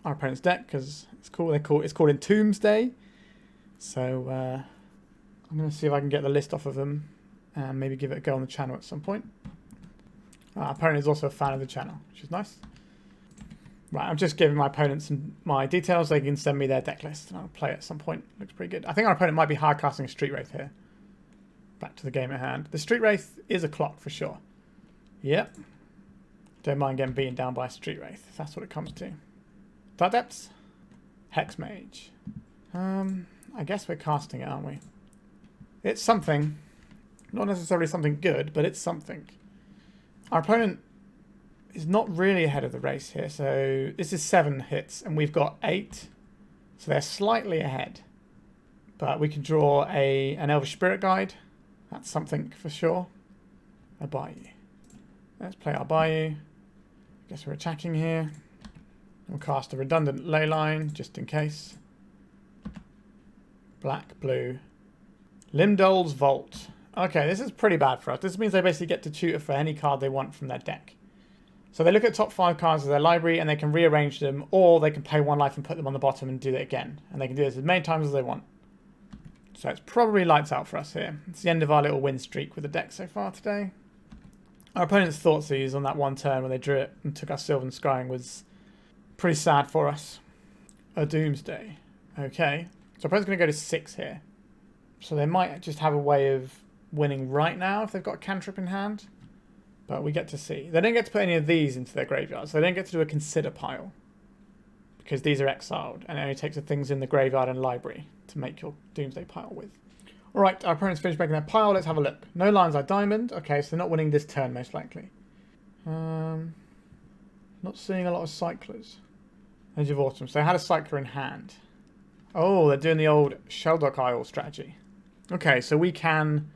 our opponent's deck, because it's cool. It's called Entombsday. So I'm going to see if I can get the list off of them and maybe give it a go on the channel at some point. Our opponent is also a fan of the channel, which is nice. Right, I'm just giving my opponents my details. They can send me their deck list and I'll play it at some point. Looks pretty good. I think our opponent might be hard casting a Street Wraith here. Back to the game at hand. The Street Wraith is a clock for sure. Yep. Don't mind getting beaten down by a Street Wraith, if that's what it comes to. Dark Depths. Hexmage. I guess we're casting it, aren't we? It's something. Not necessarily something good, but it's something. Our opponent is not really ahead of the race here. So this is 7 hits and we've got 8. So they're slightly ahead. But we can draw an Elvish Spirit Guide. That's something for sure. A Bayou. Let's play our Bayou. Guess we're attacking here. We'll cast a redundant Leyline just in case. Black, blue. Limdold's Vault. Okay, this is pretty bad for us. This means they basically get to tutor for any card they want from their deck. So they look at top 5 cards of their library and they can rearrange them, or they can pay 1 life and put them on the bottom and do it again. And they can do this as many times as they want. So it's probably lights out for us here. It's the end of our little win streak with the deck so far today. Our opponent's Thoughtseize on that one turn when they drew it and took our Sylvan Scrying was pretty sad for us. A Doomsday. Okay. So opponent's going to go to 6 here. So they might just have a way of winning right now if they've got a cantrip in hand. But we get to see. They don't get to put any of these into their graveyard. So they don't get to do a consider pile. Because these are exiled. And it only takes the things in the graveyard and library to make your Doomsday pile with. Alright, our opponent's finished making their pile. Let's have a look. No lines are diamond. Okay, so they're not winning this turn most likely. Not seeing a lot of cyclers. Edge of Autumn. So they had a cycler in hand. Oh, they're doing the old Sheldock Isle strategy. Okay, so we can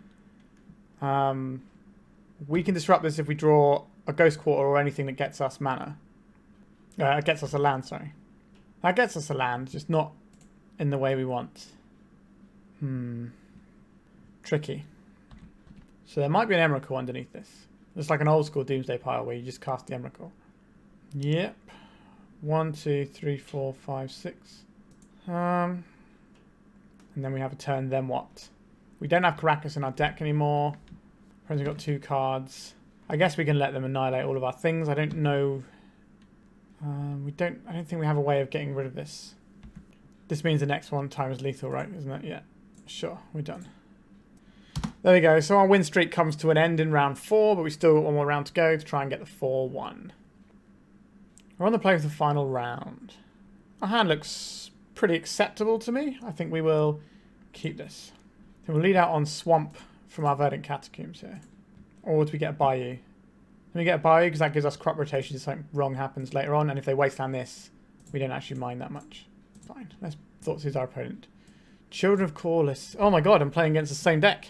disrupt this if we draw a Ghost Quarter or anything that gets us mana. Gets us a land, sorry. That gets us a land, just not in the way we want. Tricky. So there might be an Emrakul underneath this. It's like an old school Doomsday pile where you just cast the Emrakul. Yep. 1, 2, 3, 4, 5, 6. And then we have a turn, then what? We don't have Karakas in our deck anymore. Friends have got 2 cards. I guess we can let them annihilate all of our things. I don't know. I don't think we have a way of getting rid of this. This means the next one times lethal, right? Isn't it? Yeah. Sure, we're done. There we go. So our win streak comes to an end in round 4, but we still got one more round to go to try and get the 4-1. We're on the play for the final round. Our hand looks pretty acceptable to me. I think we will keep this. Then we'll lead out on Swamp from our Verdant Catacombs here. Or do we get a Bayou? Can we get a Bayou? Because that gives us crop rotation if something wrong happens later on. And if they wasteland this, we don't actually mind that much. Fine. Let's Thoughtseize our opponent. Children of Corliss. Oh my god, I'm playing against the same deck.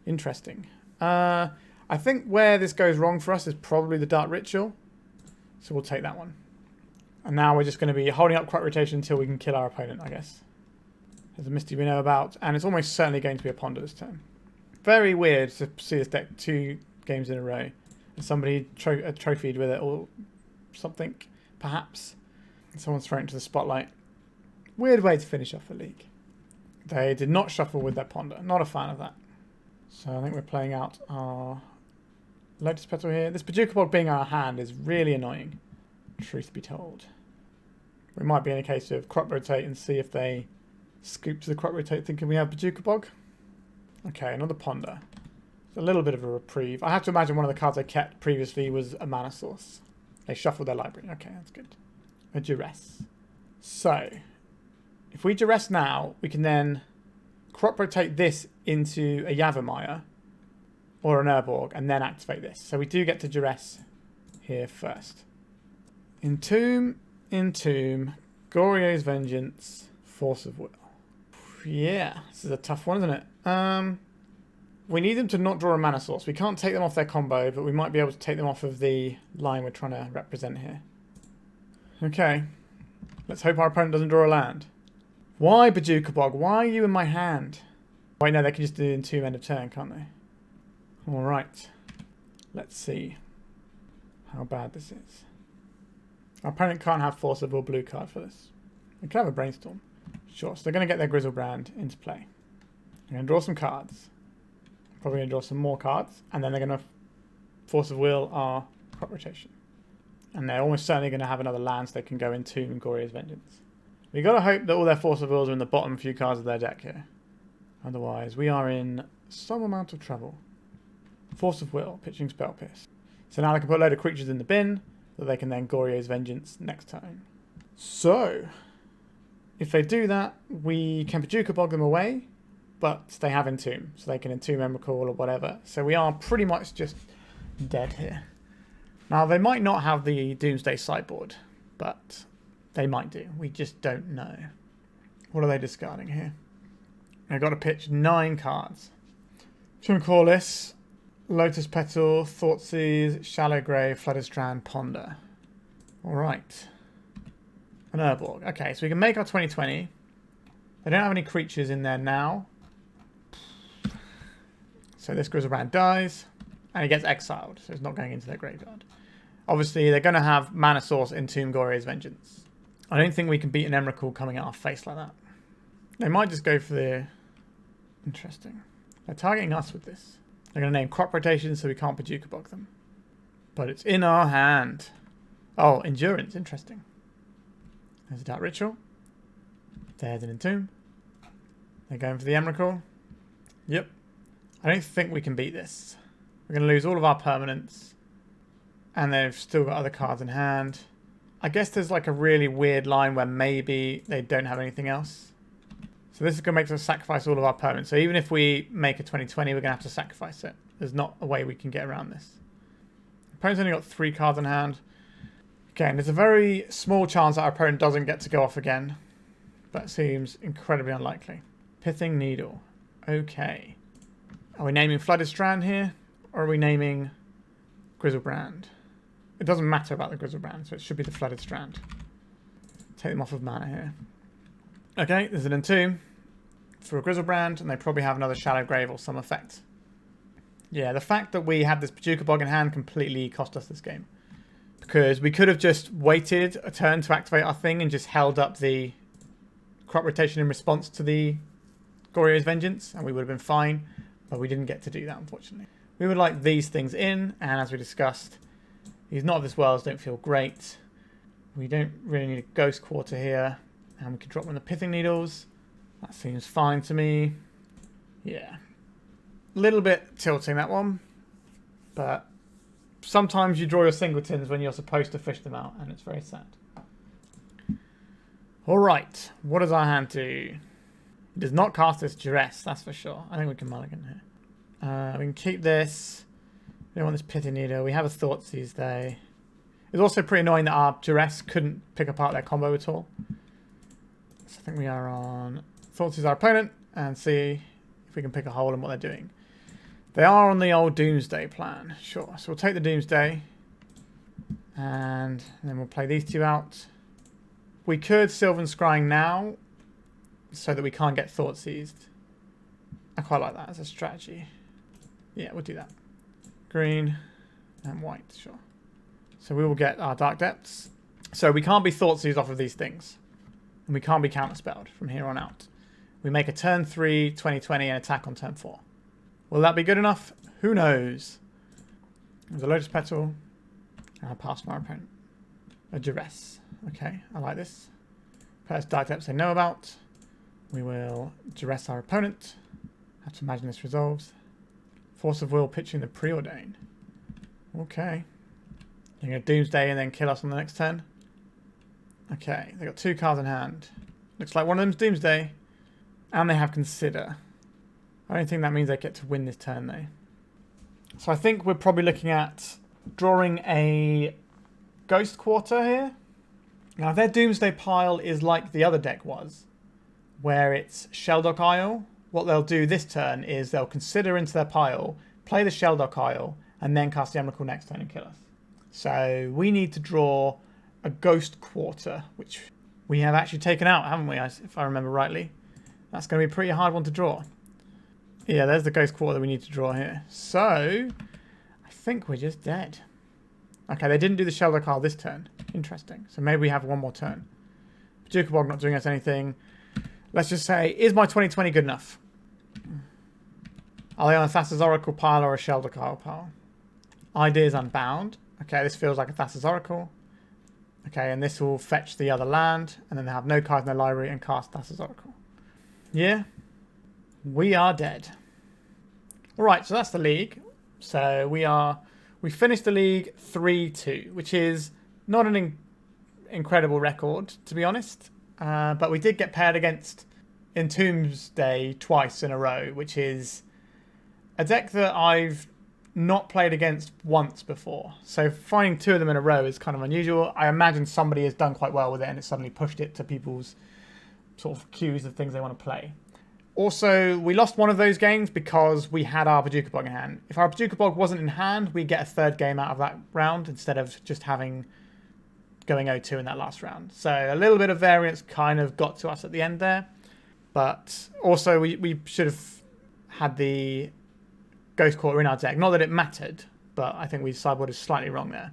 Interesting. I think where this goes wrong for us is probably the Dark Ritual. So we'll take that one. And now we're just going to be holding up crop rotation until we can kill our opponent, I guess. There's a Misty we know about. And it's almost certainly going to be a Ponder this turn. Very weird to see this deck 2 games in a row. And somebody trophied with it or something, perhaps. And someone's thrown it to the spotlight. Weird way to finish off a league. They did not shuffle with their Ponder. Not a fan of that. So I think we're playing out our Lotus Petal here. This Bojuka Bog being our hand is really annoying, truth be told. We might be in a case of crop rotate and see if they scoop to the crop rotate thinking we have Bojuka Bog. Okay, another Ponder. It's a little bit of a reprieve. I have to imagine one of the cards I kept previously was a mana source. They shuffled their library. Okay, that's good. A Duress. So, if we Duress now, we can then crop rotate this into a Yavimaya or an Urborg and then activate this. So we do get to Duress here first. Entomb, Goryo's Vengeance, Force of Will. Yeah, this is a tough one, isn't it? We need them to not draw a mana source. We can't take them off their combo, but we might be able to take them off of the line we're trying to represent here. Okay. Let's hope our opponent doesn't draw a land. Why, Bojuka Bog? Why are you in my hand? Wait, no, they can just do Entomb end of turn, can't they? Alright. Let's see how bad this is. Our opponent can't have Force of Will blue card for this. They can have a Brainstorm. Sure, so they're going to get their Grizzlebrand into play. They're going to draw some cards. Probably going to draw some more cards. And then they're going to Force of Will our crop rotation. And they're almost certainly going to have another land so they can go Entomb and Goryo's Vengeance. We've got to hope that all their Force of Wills are in the bottom few cards of their deck here. Otherwise, we are in some amount of trouble. Force of Will, pitching Spell Pierce. So now they can put a load of creatures in the bin that they can then Goryo's Vengeance next time. So, if they do that, we can Bojuka Bog them away, but they have Entomb, so they can Entomb Emrakul or whatever. So we are pretty much just dead here. Now, they might not have the Doomsday sideboard, but they might do. We just don't know. What are they discarding here? I've got to pitch 9 cards. Should we call this Lotus Petal, Thoughtseize, Shallow Grave, Flooded Strand, Ponder. Alright. An Urborg. Okay, so we can make our 2020. They don't have any creatures in there now. So this Grizzlebrand dies, and it gets exiled, so it's not going into their graveyard. Obviously, they're going to have mana source Entomb Goryo's Vengeance. I don't think we can beat an Emrakul coming out our face like that. They might just go for the... Interesting. They're targeting us with this. They're going to name crop rotation so we can't Bojuka Bog them. But it's in our hand. Oh, Endurance. Interesting. There's a Dark Ritual. There's an Entomb. They're going for the Emrakul. Yep. I don't think we can beat this. We're going to lose all of our permanents. And they've still got other cards in hand. I guess there's like a really weird line where maybe they don't have anything else. So this is going to make us sacrifice all of our permanents. So even if we make a 2020, we're going to have to sacrifice it. There's not a way we can get around this. Opponent's only got 3 cards in hand. Again, there's a very small chance that our opponent doesn't get to go off again. But it seems incredibly unlikely. Pithing Needle. Okay. Are we naming Flooded Strand here? Or are we naming Grizzlebrand? It doesn't matter about the Grizzlebrand, so it should be the Flooded Strand. Take them off of mana here. Okay, there's an Entomb for a Grizzlebrand, and they probably have another Shallow Grave or some effect. Yeah, the fact that we had this Bojuka Bog in hand completely cost us this game. Because we could have just waited a turn to activate our thing and just held up the crop rotation in response to the Goryo's Vengeance, and we would have been fine, but we didn't get to do that, unfortunately. We would like these things in, and as we discussed, these Not of This Worlds don't feel great. We don't really need a Ghost Quarter here, and we can drop one of the Pithing Needles. That seems fine to me. Yeah. A little bit tilting, that one, but sometimes you draw your singletons when you're supposed to fish them out, and it's very sad. Alright, what does our hand do? It does not cast this Duress, that's for sure. I think we can mulligan here. We can keep this. We don't want this Pithing Needle. We have a Thoughteize though. It's also pretty annoying that our Duress couldn't pick apart their combo at all. So I think we are on Thoughteize our opponent and see if we can pick a hole in what they're doing. They are on the old Doomsday plan, sure. So we'll take the Doomsday and then we'll play these 2 out. We could Sylvan Scrying now so that we can't get Thoughtseized. I quite like that as a strategy. Yeah, we'll do that. Green and white, sure. So we will get our Dark Depths. So we can't be Thoughtseized off of these things. And we can't be counterspelled from here on out. We make a turn 3, 2020 and attack on turn 4. Will that be good enough? Who knows? There's a Lotus Petal. And I passed my opponent. A Duress. Okay, I like this. First Dark Depths they know about. We will Duress our opponent. Have to imagine this resolves. Force of Will pitching the Preordain. Okay. You're going to Doomsday and then kill us on the next turn. Okay, they've got 2 cards in hand. Looks like one of them's Doomsday. And they have Consider. I don't think that means they get to win this turn though. So I think we're probably looking at drawing a Ghost Quarter here. Now their Doomsday pile is like the other deck was, where it's Shelldock Isle. What they'll do this turn is they'll Consider into their pile, play the Shelldock Isle, and then cast the Emrakul next turn and kill us. So we need to draw a Ghost Quarter, which we have actually taken out, haven't we, if I remember rightly. That's going to be a pretty hard one to draw. Yeah, there's the Ghost Quarter that we need to draw here. So, I think we're just dead. Okay, they didn't do the Shelldock Isle this turn. Interesting. So maybe we have one more turn. Bojuka Bog not doing us anything. Let's just say, is my 2020 good enough? Are they on a Thassa's Oracle pile or a Shelldock Isle pile? Ideas Unbound. Okay, this feels like a Thassa's Oracle. Okay, and this will fetch the other land, and then they have no cards in their library and cast Thassa's Oracle. Yeah. We are dead. Alright, so that's the league. So we finished the league 3-2, which is not an incredible record, to be honest. But we did get paired against Entomb's Day twice in a row, which is a deck that I've not played against once before. So finding 2 of them in a row is kind of unusual. I imagine somebody has done quite well with it and it's suddenly pushed it to people's sort of queues of things they want to play. Also, we lost one of those games because we had our Bojuka Bog in hand. If our Bojuka Bog wasn't in hand, we'd get a 3rd game out of that round instead of just going 0-2 in that last round. So a little bit of variance kind of got to us at the end there. But also, we should have had the Ghost Quarter in our deck. Not that it mattered, but I think we sideboarded slightly wrong there.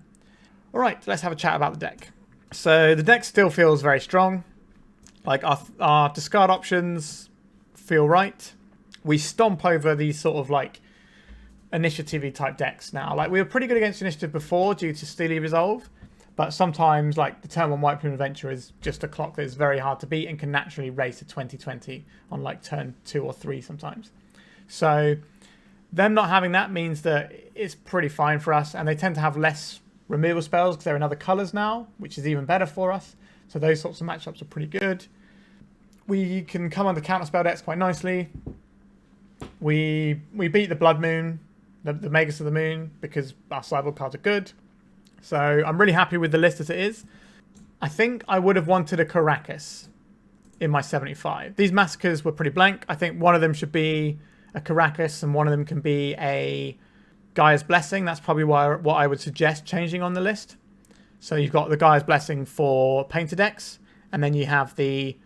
All right, let's have a chat about the deck. So the deck still feels very strong. Like our discard options feel right. We stomp over these sort of like initiative-y type decks now. Like we were pretty good against initiative before due to Steely Resolve, But sometimes, like the turn 1 White Plume Adventure is just a clock that is very hard to beat and can naturally race to 2020 on like turn 2 or 3 sometimes. So them not having that means that it's pretty fine for us, and they tend to have less removal spells because they're in other colours now, which is even better for us. So those sorts of matchups are pretty good. We can come under counterspell decks quite nicely. We beat the Blood Moon, the Magus of the Moon, because our sideboard cards are good. So I'm really happy with the list as it is. I think I would have wanted a Caracas in my 75. These Massacres were pretty blank. I think one of them should be a Caracas and one of them can be a Gaia's Blessing. That's probably what I would suggest changing on the list. So you've got the Gaia's Blessing for painted decks, and then you have the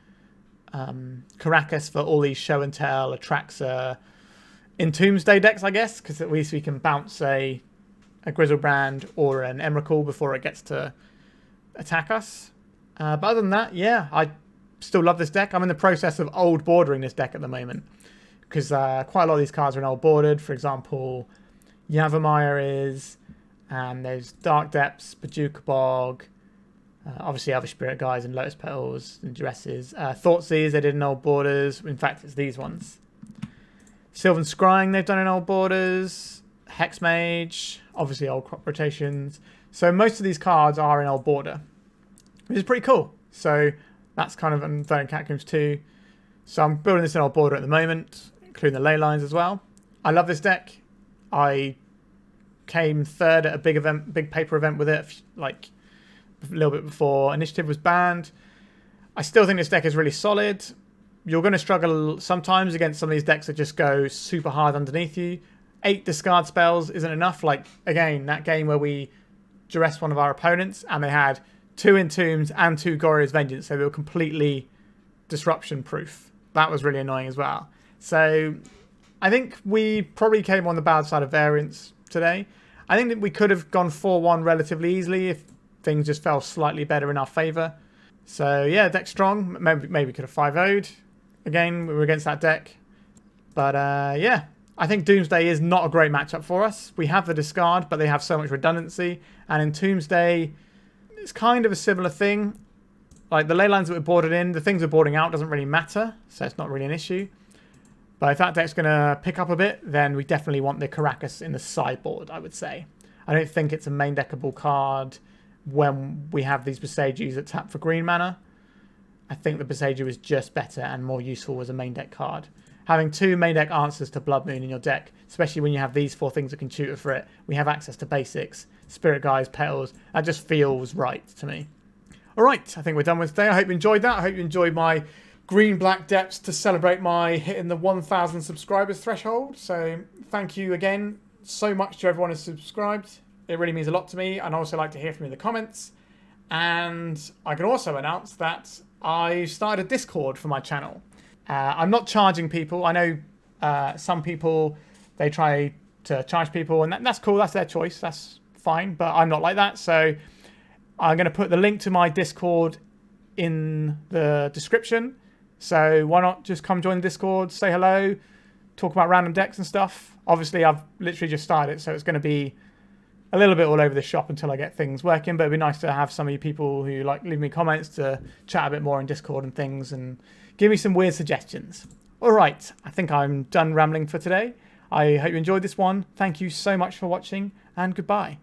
Caracas for all these show and tell, Atraxa, Entombsday decks, I guess, because at least we can bounce a Grizzlebrand or an Emrakul before it gets to attack us. But other than that, yeah, I still love this deck. I'm in the process of old bordering this deck at the moment because quite a lot of these cards are in old bordered. For example, Yavimaya is, and there's Dark Depths, Bojuka Bog, obviously Elvish Spirit Guides and Lotus Petals and Duresses. Thoughtseize they did in old borders. In fact, it's these ones. Sylvan Scrying they've done in old borders. Hexmage, obviously old crop rotations. So most of these cards are in old border, which is pretty cool. So that's kind of in Verdant Catacombs too. So I'm building this in old border at the moment, including the Leylines as well. I love this deck. I came third at a big paper event with it, like a little bit before Initiative was banned. I still think this deck is really solid. You're going to struggle sometimes against some of these decks that just go super hard underneath you. 8 discard spells isn't enough. Like, again, that game where we duressed one of our opponents and they had 2 Entombs and 2 Gorria's Vengeance, so they were completely disruption proof. That was really annoying as well. So I think we probably came on the bad side of variance today. I think that we could have gone 4-1 relatively easily if things just fell slightly better in our favour. So yeah, deck strong. Maybe could have 5-0'd. Again, we were against that deck. But yeah, I think Doomsday is not a great matchup for us. We have the discard, but they have so much redundancy. And in Doomsday, it's kind of a similar thing. Like the ley lines that we're boarded in, the things we're boarding out doesn't really matter. So it's not really an issue. But if that deck's going to pick up a bit, then we definitely want the Caracas in the sideboard, I would say. I don't think it's a main deckable card when we have these Boseijus that tap for green mana. I think the Boseiju is just better and more useful as a main deck card. Having 2 main deck answers to Blood Moon in your deck, especially when you have these 4 things that can tutor for it, we have access to basics, Spirit Guides, Petals, that just feels right to me. Alright, I think we're done with today. I hope you enjoyed that. I hope you enjoyed my green-black depths to celebrate my hitting the 1,000 subscribers threshold. So thank you again so much to everyone who's subscribed. It really means a lot to me, and I also like to hear from you in the comments. And I can also announce that I started a Discord for my channel. I'm not charging people. I know some people, they try to charge people, and that's cool. That's their choice. That's fine, but I'm not like that. So I'm going to put the link to my Discord in the description. So why not just come join the Discord, say hello, talk about random decks and stuff. Obviously, I've literally just started it, so it's going to be a little bit all over the shop until I get things working, but it'd be nice to have some of you people who like leave me comments to chat a bit more in Discord and things and give me some weird suggestions. All right, I think I'm done rambling for today. I hope you enjoyed this one. Thank you so much for watching, and goodbye.